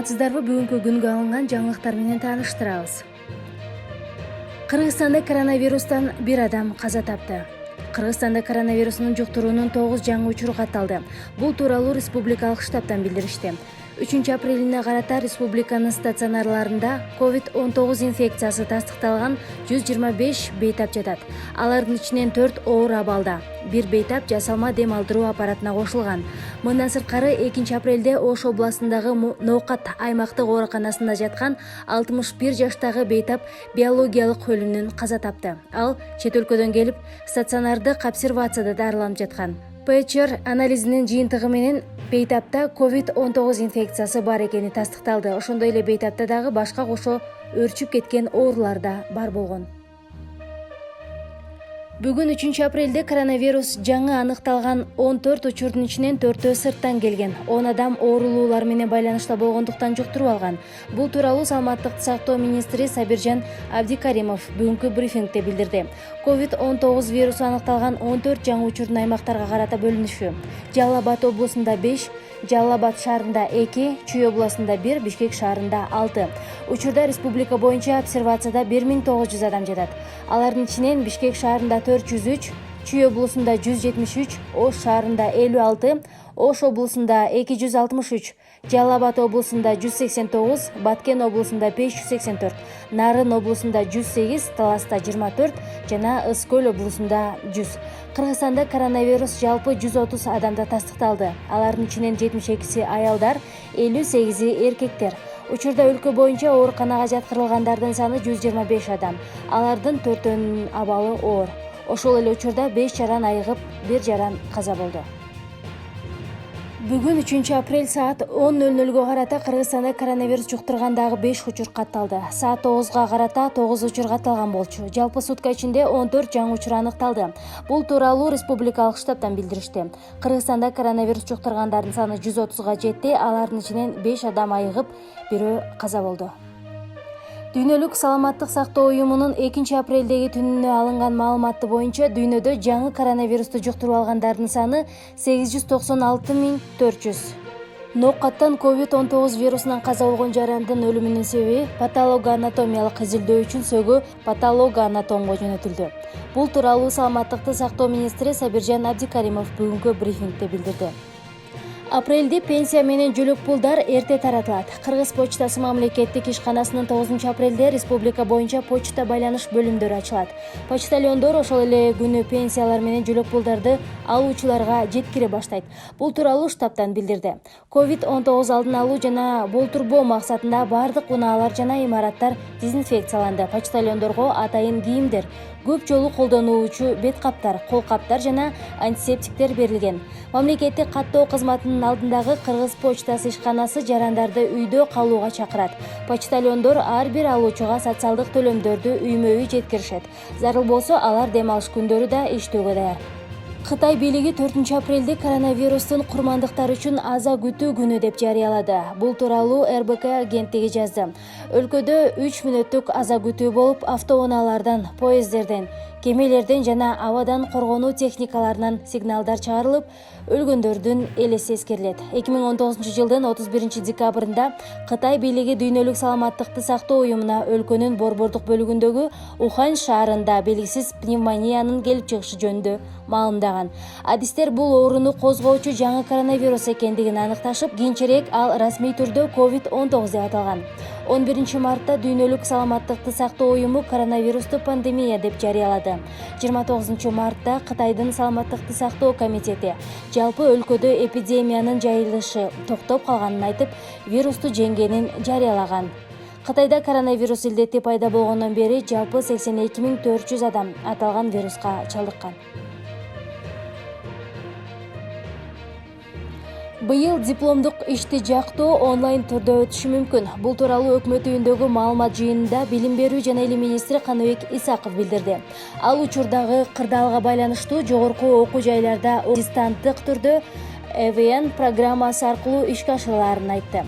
саламатсыздарбы? Бүгүнкү күнгө алынган жаңылыктар менен тааныштырабыз. Кыргызстанда коронавирустан бир адам каза тапты. Кыргызстанда коронавирусун жуктуруунун 9 жаңы учуру катталды. Бул тууралуу республикалык штабтан билдиришти. 3 апрелине карата республиканын стационарларында COVID-19 инфекциясы тастыкталган 125 бейтап жатат. Алардын ичинен 4 оор абалда. Бир бейтап жасалма дем алдыруу аппаратына кошулган. Мындан сырткары 2 апрелде Ош областындагы Ноокат аймактык ооруканасында жаткан 61 жаштагы бейтап биологиялык өлүмдөн каза тапты. Ал чет өлкөдөн келип, стационардык обсервацияда дарыланып жаткан. ПЧР анализинин жыйынтыгы менен бейтапта COVID-19 инфекциясы бар экени тастыкталды. Ошондой эле бейтапта дагы башка кошо өрчүп кеткен оорулар да бар болгон. Бүгүн 3 апрелде коронавирус жаңы аныкталган 14 учурдун ичинен 4-өө сырттан келген. 10 адам оорулуулар менен байланышта болгондуктан жуктуруп алган. Бул тууралуу Саламаттыкты сактоо министри Сабиржан Абдикаримов бүгүнкү брифингде билдирди. COVID-19 вирусу аныкталган 14 жаңы учурдун аймактарга карата бөлүнүшү. Жалал Абад облусунда 5, Жалал Абад шаарында 2, Чүй областында 1, Бишкек шаарында 6. Учурда республика боюнча обсервацияда 1900 адам жатат. Алардын ичинен Бишкек шаарында 403, Чүй облусунда 173, Ош шаарында 56, Ош облусунда 263, Жалал Абад облусунда 189, Баткен облусунда 584, Нарын облусунда 108, Таласта 24 жана Ысык-Көл облусунда 100. Кыргызстанда коронавирус жалпы 130 адамда тастыкталды. Алардын ичинен 72-си аялдар, 58-и эркектер. Учурда өлкө боюнча ооруканага жаткырылгандардын саны 125 адам. Алардын 4-өөнүн абалы оор. Ошол эле учурда 5 жаран айыгып, 1 жаран каза болду. Бүгүн 3 апрель саат 10:00 карата Кыргызстанда коронавирус жуктургандагы 5 учур катталды. Саат 9 карата 9 учур катталган болчу. Жалпы сутка ичинде 14 жаңы учур аныкталды. Бул тууралуу республикалык штабтан билдиришти. Кыргызстанда коронавирус жуктургандардын саны 130 жетти. Алардын ичинен 5 адам айыгып, бирөө каза болду. Дүйнөлүк саламаттык сактоо уюмунун 2 апрелдеги түнүнө алынган маалыматы боюнча дүйнөдө жаңы коронавирусту жуктуруп алгандардын саны 896.400. Ноокаттан COVID-19 вирусунан каза болгон жарандын өлүмүнүн себеби патологоанатомиялык изилдөө үчүн сөөгө патологоанатомго жөнөтүлдү. Бул тууралуу Саламаттыкты сактоо министри Сабиржан Абдикаримов бүгүнкү брифингде билдирди. Апрелде пенсия менен жөлөк пулдар эрте таратылат. Кыргыз почтасы мамлекеттик ишканасынын 9 апрелде республика боюнча почта байланыш бөлүмдөрү ачылат. Почтальондор ошол эле күнү пенсиялар менен жөлөк пулдарды алуучуларга жеткире баштайт. Бул тууралуу штабтан билдирди. COVID-19 алдын алуу жана болтурбоо максатында бардык унаалар жана имараттар дезинфекцияланды. Почтальондорго атайын кийимдер, көп жолу колдонуучу бет каптар, кол каптар жана антисептиктер берилген. Мамлекеттик каттоо кызматынын алдындагы Кыргыз почтасы ишканасы жарандарды үйдө калууга чакырат. Почтальондор ар бир алуучуга социалдык төлөмдөрдү үймө-үй жеткиришет. Зарыл болсо алар дем алыш күндөрү да иштөөгө даяр. Кытай бийлиги 4 апрелде коронавирустун курмандыктары үчүн аза күтүү күнү деп жарыялады. Бул тууралуу РБК агенттиги жазды. Өлкөдө 3 мүнөттүк аза күтүү болуп, автоунаалардан, поезддерден, кемелерден жана абадан коргонуу техникаларынан сигналдар чыгарылып, өлгөндөрдүн элеси эскерилет. 2019 жылдын 31 декабрында Кытай бийлиги дүйнөлүк саламаттыкты сактоо уюмуна өлкөнүн борбордук бөлүгүндөгү Ухань шаарында белгисиз пневмониянын келип чыгышы жөнүндө маалымдаган. Адистер бул ооруну козгоочу жаңы коронавирус экендигин аныкташып, кийинчерээк ал расмий түрдө COVID-19 деп аталган. 11 мартта дүйнөлүк саламаттыкты сактоо уюму коронавирусту пандемия деп жарыялады. 29 мартта Кытайдын саламаттыкты сактоо комитети жалпы өлкөдө эпидемиянын жайылышы токтоп калганын айтып, вирусту жеңгенин жарыялаган. Кытайда коронавирус илдети пайда болгондон бери жалпы 82.400 адам аталган вируска чалдыккан. Быйыл дипломдук ишти жактоо онлайн түрдө өтүшү мүмкүн. Бул тууралуу өкмөт үйүндөгү маалымат жыйынында билим берүү жана илим министри Каныбек Исаков билдирди. Ал учурдагы кырдаалга байланыштуу жогорку окуу жайларда дистанттык түрдө EVN программасы аркылуу ишке ашырылаарын айтты.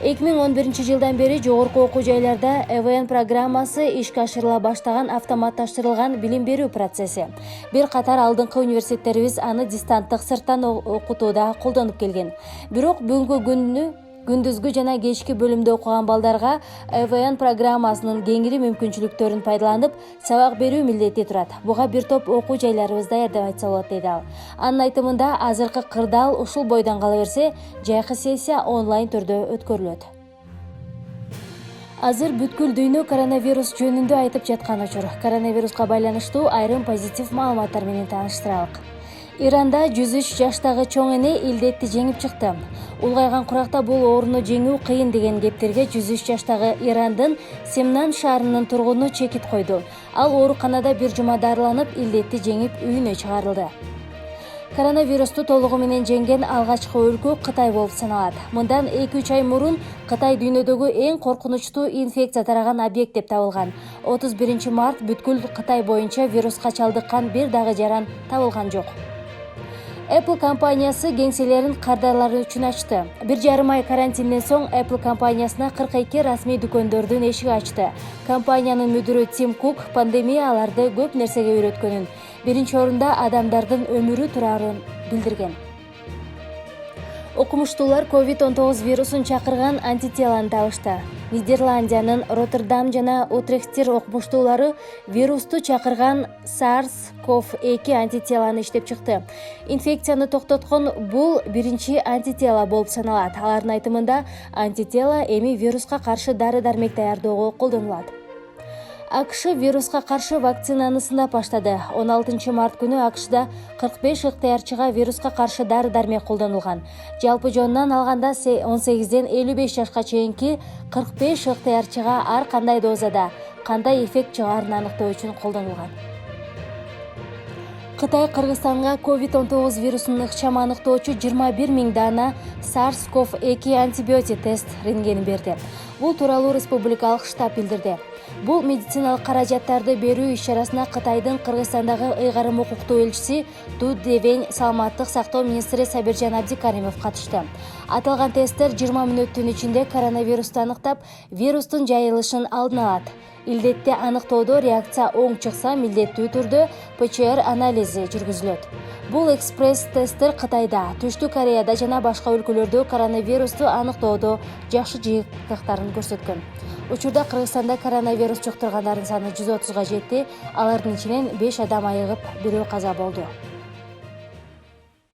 2011 жылдан бери жогорку окуу жайларда EVN программасы ишке ашырыла баштаган автоматташтырылган билим берүү процесси. Бир катар алдыңкы университеттерибиз аны дистанттык сырттан окутууда колдонуп келген. Бирок бүгүнкү күнү Күндүзгү жана кечки бөлүмдө окуган балдарга ЭВН программасынын кеңири мүмкүнчүлүктөрүн пайдаланып сабак берүү милдети турат. Буга бир топ окуу жайларыбыз даярдап айтса болот дейт ал. Анын айтымында азыркы кырдаал ушул бойдон кала берсе, жайкы сессия онлайн түрдө өткөрүлөт. Азыр бүткүл дүйнө коронавирус жөнүндө айтып жаткан учур. Коронавируска байланыштуу айрым позитив маалыматтар менен тааныштыралык. Иранда 103 жаштагы чоң эне илдетти жеңип чыкты. Улгайган куракта бул ооруну жеңүү кыйын деген кептерге 103 жаштагы Ирандын Семнан шаарынын тургуну чекит койду. Ал ооруканада бир жума дарыланып, илдетти жеңип үйүнө чыгарылды. Коронавирусту толугу менен жеңген алгачкы өлкө Кытай болуп саналат. Мындан 2-3 ай мурун Кытай дүйнөдөгү эң коркунучтуу инфекция тараган объект деп табылган. 31 март бүткүл Кытай боюнча вируска чалдыккан бир дагы жаран табылган жок. Apple компаниясы кеңселерин кардарлар үчүн ачты. 1,5 ай карантинден соң Apple компаниясына 42 расмий дүкөндөрдүн эшиги ачты. Компаниянын мүдүрү Тим Кук пандемия аларды көп нерсеге үйрөткөнүн, биринчи орунда адамдардын өмүрү турарын билдирген. Окумуштуулар COVID-19 вирусун чакырган антителаны табышты. Нидерландиянын Роттердам жана Утрехтир окумуштуулары вирусту чакырган SARS-CoV-2 антителаны иштеп чыкты. Инфекцияны токтоткон бул биринчи антитела болуп саналат. Алардын айтымында антитела эми вируска каршы дары-дармек даярдоого колдонулат. АКШ вируска каршы вакцинаны сынап баштады. 16 март күнү АКШда 45 ыктыярчыга вируска каршы дары-дармек колдонулган. Жалпы жонунан алганда 18ден 55 жашка чейинки 45 ыктыярчыга ар кандай дозада кандай эффект чыгаарын аныктоо үчүн колдонулган. Кытай Кыргызстанга COVID-19 вирусун ыкчам аныктоочу 21 000 дана SARS-CoV-2 антибиотик тест рентгени берди. Бул тууралуу республикалык штаб билдирди. Бул медициналык каражаттарды берүү иш-чарасына Кытайдын Кыргызстандагы ыйгарым укуктуу элчиси Ду Девень саламаттык сактоо министри Сабиржан Абдикаримов катышты. Аталган тесттер 20 мүнөттүн ичинде коронавирусту аныктап, вирустун жайылышын алдын алат. Илдетти аныктоодо реакция оң чыкса, милдеттүү түрдө ПЦР анализи жүргүзүлөт. Бул экспресс-тесттер Кытайда, Түштүк Кореяда жана башка өлкөлөрдө коронавирусту аныктоодо жакшы жыйынтыктарын көрсөткөн. Учурда Кыргызстанда коронавирус жуктургандардын саны 130га жетти. Алардын ичинен 5 адам айыгып, бирөө каза болду.